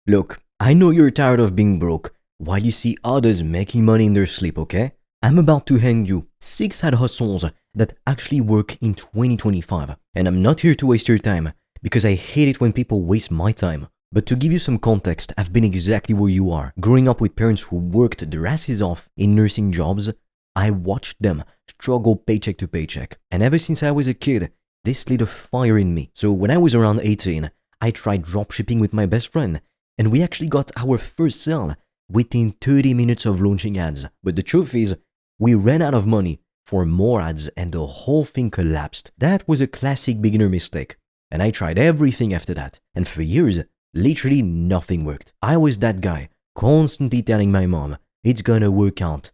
Look, I know you're tired of being broke while you see others making money in their sleep, okay? I'm about to hand you 6 side hustles that actually work in 2025. And I'm not here to waste your time because I hate it when people waste my time. But to give you some context, I've been exactly where you are. Growing up with parents who worked their asses off in nursing jobs, I watched them struggle paycheck to paycheck. And ever since I was a kid, this lit a fire in me. So when I was around 18, I tried dropshipping with my best friend. And we actually got our first sale within 30 minutes of launching ads. But the truth is, we ran out of money for more ads and the whole thing collapsed. That was a classic beginner mistake. And I tried everything after that. And for years, literally nothing worked. I was that guy, constantly telling my mom, it's gonna work out,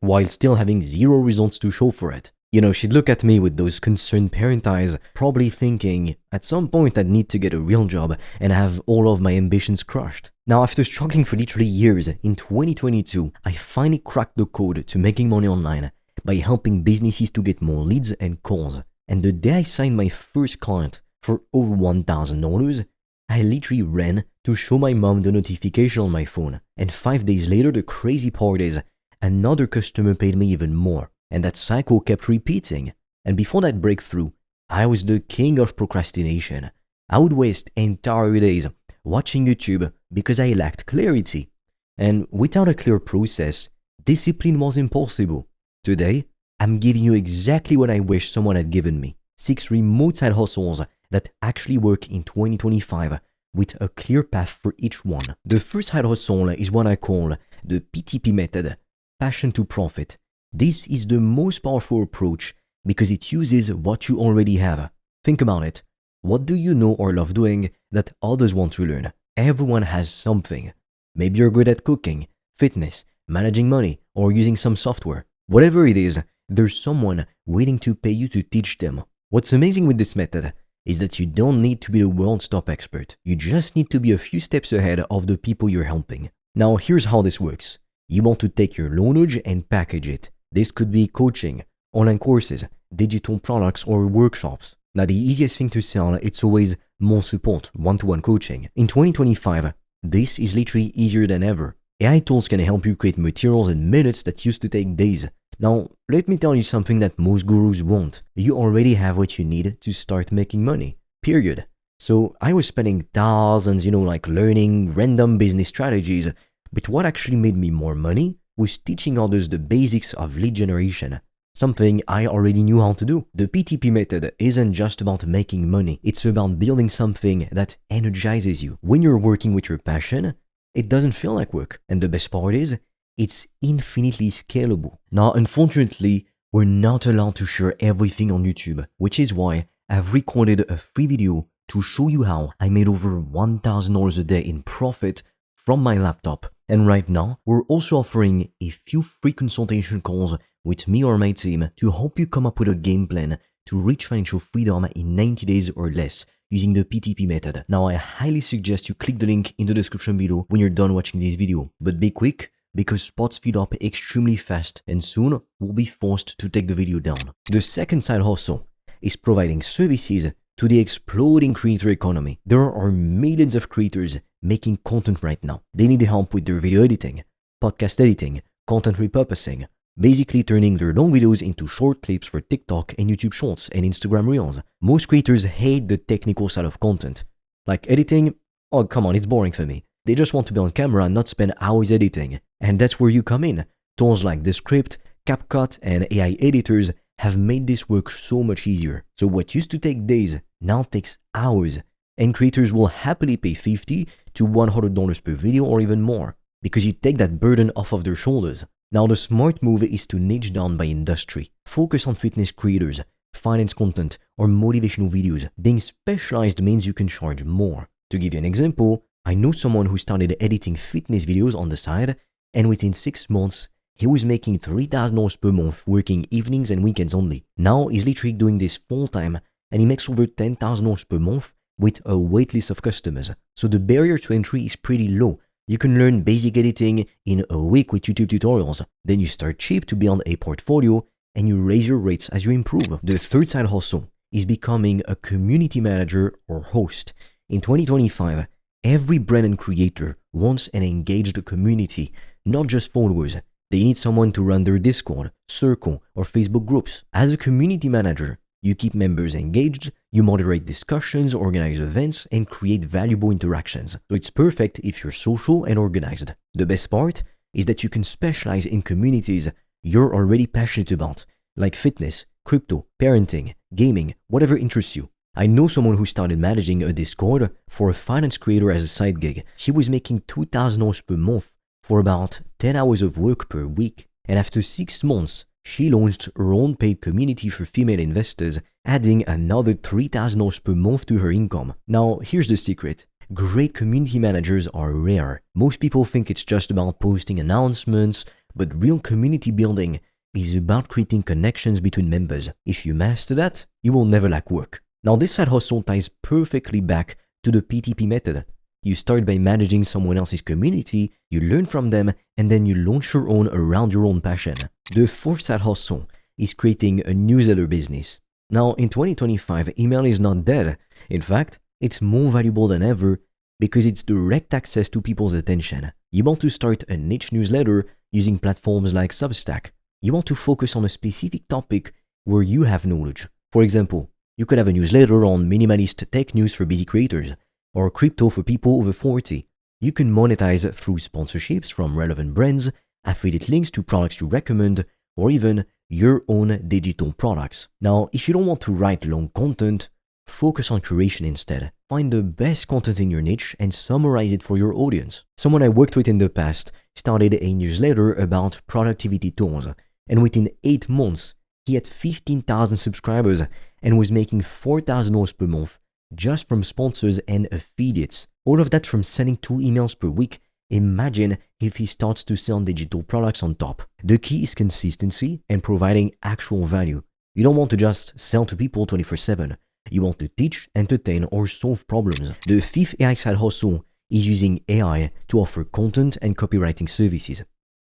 while still having zero results to show for it. You know, she'd look at me with those concerned parent eyes, probably thinking, at some point I'd need to get a real job and have all of my ambitions crushed. Now, after struggling for literally years, in 2022, I finally cracked the code to making money online by helping businesses to get more leads and calls. And the day I signed my first client for over $1,000, I literally ran to show my mom the notification on my phone. And 5 days later, the crazy part is, another customer paid me even more. And that cycle kept repeating. And before that breakthrough, I was the king of procrastination. I would waste entire days watching YouTube because I lacked clarity. And without a clear process, discipline was impossible. Today, I'm giving you exactly what I wish someone had given me. 6 remote side hustles that actually work in 2025 with a clear path for each one. The first side hustle is what I call the PTP Method, passion to profit. This is the most powerful approach because it uses what you already have. Think about it. What do you know or love doing that others want to learn? Everyone has something. Maybe you're good at cooking, fitness, managing money, or using some software. Whatever it is, there's someone waiting to pay you to teach them. What's amazing with this method is that you don't need to be the world's top expert. You just need to be a few steps ahead of the people you're helping. Now, here's how this works. You want to take your knowledge and package it. This could be coaching, online courses, digital products, or workshops. Now, the easiest thing to sell, it's always more support, one-to-one coaching. In 2025, this is literally easier than ever. AI tools can help you create materials in minutes that used to take days. Now, let me tell you something that most gurus won't. You already have what you need to start making money, period. So I was spending thousands, learning random business strategies, but what actually made me more money was teaching others the basics of lead generation, something I already knew how to do. The PTP method isn't just about making money, it's about building something that energizes you. When you're working with your passion, it doesn't feel like work. And the best part is, it's infinitely scalable. Now, unfortunately, we're not allowed to share everything on YouTube, which is why I've recorded a free video to show you how I made over $1,000 a day in profit from my laptop. And right now, we're also offering a few free consultation calls with me or my team to help you come up with a game plan to reach financial freedom in 90 days or less using the PTP method. Now, I highly suggest you click the link in the description below when you're done watching this video. But be quick, because spots fill up extremely fast and soon we'll be forced to take the video down. The second side hustle is providing services to the exploding creator economy. There are millions of creators making content right now. They need help with their video editing, podcast editing, content repurposing, basically turning their long videos into short clips for TikTok and YouTube Shorts and Instagram Reels. Most creators hate the technical side of content. Like editing, oh come on, it's boring for me. They just want to be on camera and not spend hours editing. And that's where you come in. Tools like Descript, CapCut, and AI editors have made this work so much easier. So what used to take days now takes hours. And creators will happily pay $50 to $100 per video or even more, because you take that burden off of their shoulders. Now, the smart move is to niche down by industry. Focus on fitness creators, finance content, or motivational videos. Being specialized means you can charge more. To give you an example, I know someone who started editing fitness videos on the side, and within 6 months, he was making $3,000 per month working evenings and weekends only. Now he's literally doing this full time, and he makes over $10,000 per month with a waitlist of customers. So the barrier to entry is pretty low. You can learn basic editing in a week with YouTube tutorials. Then you start cheap to build a portfolio, and you raise your rates as you improve. The third side hustle is becoming a community manager or host. In 2025, Every brand and creator wants an engaged community, not just followers. They need someone to run their Discord, Circle, or Facebook groups. As a community manager, you keep members engaged, you moderate discussions, organize events, and create valuable interactions. So it's perfect if you're social and organized. The best part is that you can specialize in communities you're already passionate about, like fitness, crypto, parenting, gaming, whatever interests you. I know someone who started managing a Discord for a finance creator as a side gig. She was making $2,000 per month for about 10 hours of work per week. And after 6 months, she launched her own paid community for female investors, adding another $3,000 per month to her income. Now, here's the secret. Great community managers are rare. Most people think it's just about posting announcements, but real community building is about creating connections between members. If you master that, you will never lack work. Now, this side hustle ties perfectly back to the PTP method. You start by managing someone else's community, you learn from them, and then you launch your own around your own passion. The fourth side hustle is creating a newsletter business. Now, in 2025, email is not dead. In fact, it's more valuable than ever because it's direct access to people's attention. You want to start a niche newsletter using platforms like Substack. You want to focus on a specific topic where you have knowledge. For example, you could have a newsletter on minimalist tech news for busy creators or crypto for people over 40. You can monetize through sponsorships from relevant brands, affiliate links to products you recommend, or even your own digital products. Now, if you don't want to write long content, focus on curation instead. Find the best content in your niche and summarize it for your audience. Someone I worked with in the past started a newsletter about productivity tools, and within 8 months, he had 15,000 subscribers and was making $4,000 per month just from sponsors and affiliates. All of that from sending 2 emails per week. Imagine if he starts to sell digital products on top. The key is consistency and providing actual value. You don't want to just sell to people 24/7. You want to teach, entertain, or solve problems. The fifth AI side hustle is using AI to offer content and copywriting services.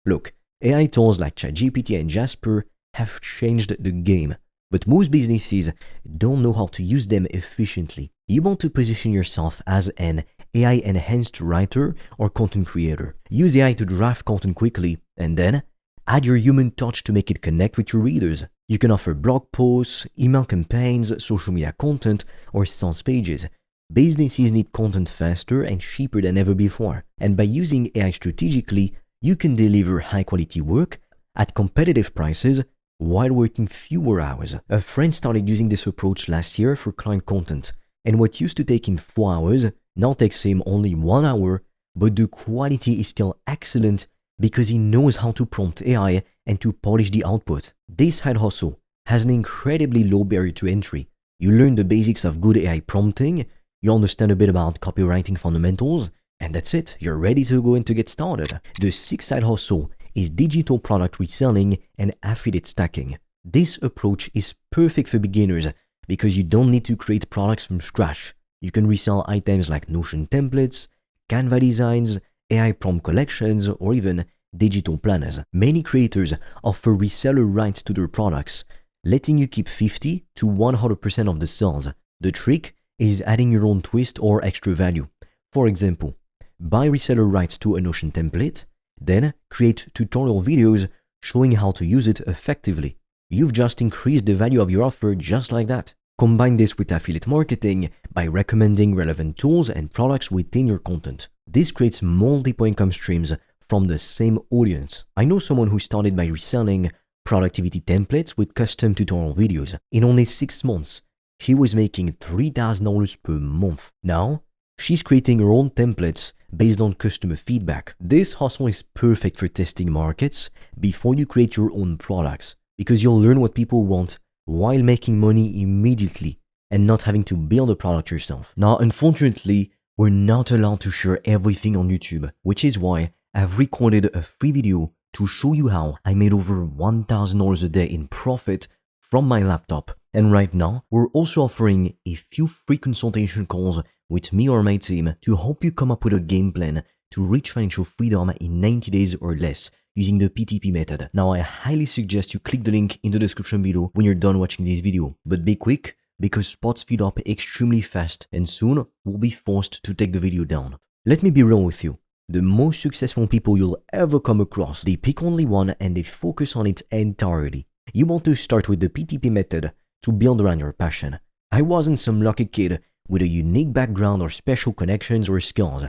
Look, AI tools like ChatGPT and Jasper have changed the game, but most businesses don't know how to use them efficiently. You want to position yourself as an AI-enhanced writer or content creator. Use AI to draft content quickly, and then add your human touch to make it connect with your readers. You can offer blog posts, email campaigns, social media content, or sales pages. Businesses need content faster and cheaper than ever before. And by using AI strategically, you can deliver high-quality work at competitive prices while working fewer hours. A friend started using this approach last year for client content, and what used to take him 4 hours now takes him only 1 hour, but the quality is still excellent because he knows how to prompt AI and to polish the output. This side hustle has an incredibly low barrier to entry. You learn the basics of good AI prompting, you understand a bit about copywriting fundamentals, and that's it, you're ready to go and to get started. The sixth side hustle is digital product reselling and affiliate stacking. This approach is perfect for beginners because you don't need to create products from scratch. You can resell items like Notion templates, Canva designs, AI prompt collections, or even digital planners. Many creators offer reseller rights to their products, letting you keep 50 to 100% of the sales. The trick is adding your own twist or extra value. For example, buy reseller rights to a Notion template, then create tutorial videos showing how to use it effectively. You've just increased the value of your offer just like that. Combine this with affiliate marketing by recommending relevant tools and products within your content. This creates multiple income streams from the same audience. I know someone who started by reselling productivity templates with custom tutorial videos. In only 6 months, she was making $3,000 per month. Now, she's creating her own templates based on customer feedback. This hustle is perfect for testing markets before you create your own products because you'll learn what people want while making money immediately and not having to build a product yourself. Now, unfortunately, we're not allowed to share everything on YouTube, which is why I've recorded a free video to show you how I made over $1,000 a day in profit from my laptop. And right now, we're also offering a few free consultation calls with me or my team to help you come up with a game plan to reach financial freedom in 90 days or less using the PTP method. Now, I highly suggest you click the link in the description below when you're done watching this video. But be quick because spots speed up extremely fast and soon we'll be forced to take the video down. Let me be real with you. The most successful people you'll ever come across, they pick only one and they focus on it entirely. You want to start with the PTP method to build around your passion. I wasn't some lucky kid with a unique background or special connections or skills.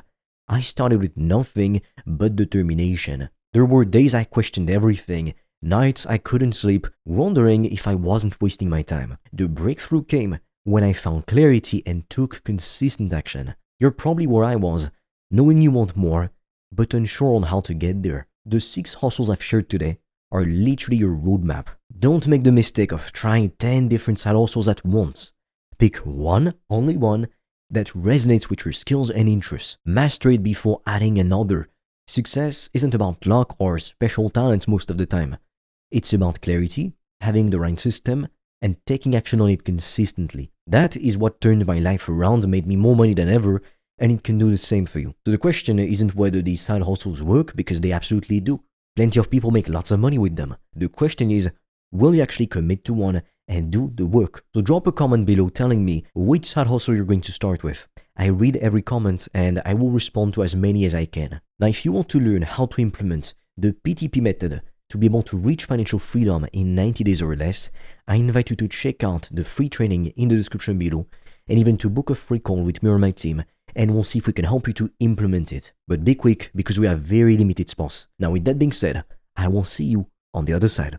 I started with nothing but determination. There were days I questioned everything, nights I couldn't sleep, wondering if I wasn't wasting my time. The breakthrough came when I found clarity and took consistent action. You're probably where I was, knowing you want more, but unsure on how to get there. The 6 hustles I've shared today are literally your roadmap. Don't make the mistake of trying 10 different side hustles at once. Pick one, only one, that resonates with your skills and interests. Master it before adding another. Success isn't about luck or special talents most of the time. It's about clarity, having the right system, and taking action on it consistently. That is what turned my life around, made me more money than ever, and it can do the same for you. So the question isn't whether these side hustles work, because they absolutely do. Plenty of people make lots of money with them. The question is, will you actually commit to one and do the work? So drop a comment below telling me which side hustle you're going to start with. I read every comment and I will respond to as many as I can. Now, if you want to learn how to implement the PTP method to be able to reach financial freedom in 90 days or less, I invite you to check out the free training in the description below and even to book a free call with me or my team, and we'll see if we can help you to implement it. But be quick because we have very limited spots. Now, with that being said, I will see you on the other side.